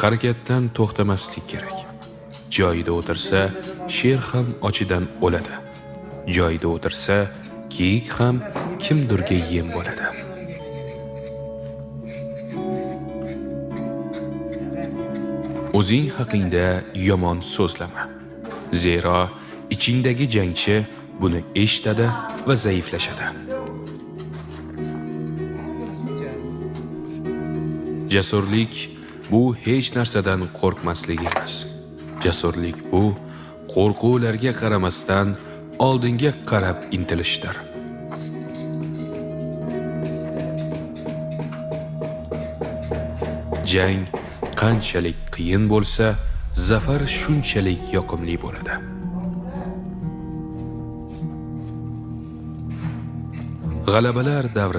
Harakatdan to'xtamaslik kerak. Joyida o'tirsa, sher ham ochidan o'ladi. Joyida o'tirsa, kiyik ham kimdirga yem bo'ladi. O'zing haqingda yomon so'zlama. Zero ichingdagi jangchi buni eshitadi va zaiflashadi. Jasurlik bu hech narsadan qo'rqmaslik emas. Jasurlik bu qo'rquvlarga qaramasdan oldinga qarab intilishdir. Jang qanchalik qiyin bo'lsa, zafar shunchalik yoqimli bo'ladi. G'alabalar davrida